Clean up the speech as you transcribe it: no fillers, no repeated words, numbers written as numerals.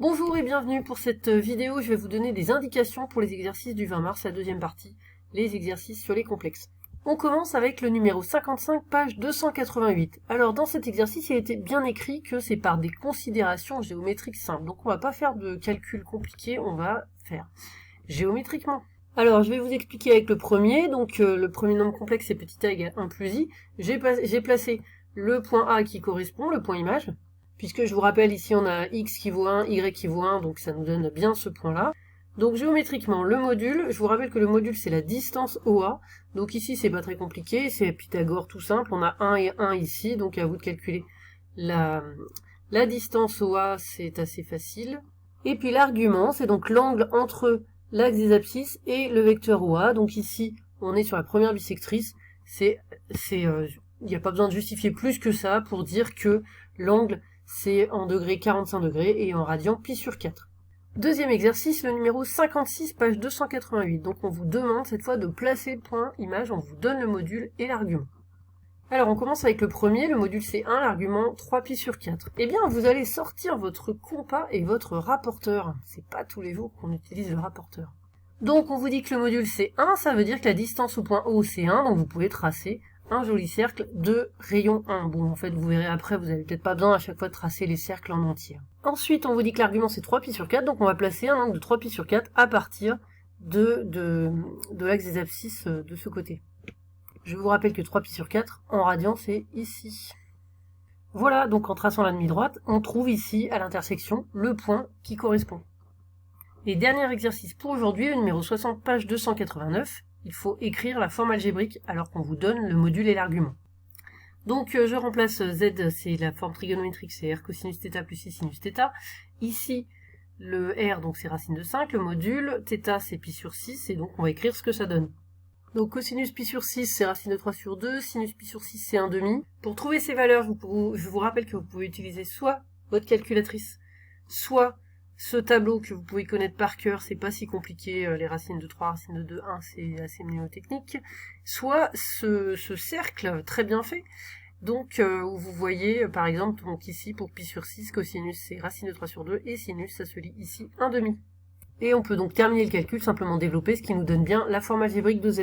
Bonjour et bienvenue pour cette vidéo. Je vais vous donner des indications pour les exercices du 20 mars, la deuxième partie, les exercices sur les complexes. On commence avec le numéro 55, page 288. Alors dans cet exercice, il était bien écrit que c'est par des considérations géométriques simples. Donc on va pas faire de calcul compliqué, on va faire géométriquement. Alors je vais vous expliquer avec le premier. Donc le premier nombre complexe c'est petit a égale 1 plus i. J'ai placé le point A qui correspond, le point image. Puisque je vous rappelle, ici on a x qui vaut 1, y qui vaut 1, donc ça nous donne bien ce point-là. Donc géométriquement, le module, je vous rappelle que le module c'est la distance OA, donc ici c'est pas très compliqué, c'est Pythagore tout simple, on a 1 et 1 ici, donc à vous de calculer la distance OA, c'est assez facile. Et puis l'argument, c'est donc l'angle entre l'axe des abscisses et le vecteur OA, donc ici on est sur la première bisectrice, il n'y a pas besoin de justifier plus que ça pour dire que l'angle c'est en degrés 45 degrés et en radian pi sur 4. Deuxième exercice, le numéro 56, page 288. Donc on vous demande cette fois de placer le point image, on vous donne le module et l'argument. Alors on commence avec le premier, le module c'est 1, l'argument 3 pi sur 4. Eh bien vous allez sortir votre compas et votre rapporteur. C'est pas tous les jours qu'on utilise le rapporteur. Donc on vous dit que le module c'est 1, ça veut dire que la distance au point O c'est 1, donc vous pouvez tracer un joli cercle de rayon 1. Bon, en fait, vous verrez après, vous n'avez peut-être pas besoin à chaque fois de tracer les cercles en entier. Ensuite, on vous dit que l'argument c'est 3 pi sur 4, donc on va placer un angle de 3 pi sur 4 à partir de l'axe des abscisses de ce côté. Je vous rappelle que 3 pi sur 4, en radian, c'est ici. Voilà, donc en traçant la demi-droite, on trouve ici, à l'intersection, le point qui correspond. Et dernier exercice pour aujourd'hui, le numéro 60, page 289. Il faut écrire la forme algébrique alors qu'on vous donne le module et l'argument. Donc je remplace z, c'est la forme trigonométrique, c'est r cosinus θ plus i sinus θ. Ici, le r, donc c'est racine de 5, le module, θ c'est pi sur 6, et donc on va écrire ce que ça donne. Donc cosinus pi sur 6, c'est racine de 3 sur 2, sinus pi sur 6, c'est 1,5. Pour trouver ces valeurs, je vous rappelle que vous pouvez utiliser soit votre calculatrice, soit ce tableau que vous pouvez connaître par cœur, c'est pas si compliqué, les racines de 3, racines de 2, 1, c'est assez mnémotechnique. Soit ce cercle très bien fait, donc où vous voyez par exemple, donc ici pour pi sur 6, cosinus c'est racine de 3 sur 2, et sinus ça se lit ici 1,5. Et on peut donc terminer le calcul, simplement développer, ce qui nous donne bien la forme algébrique de z.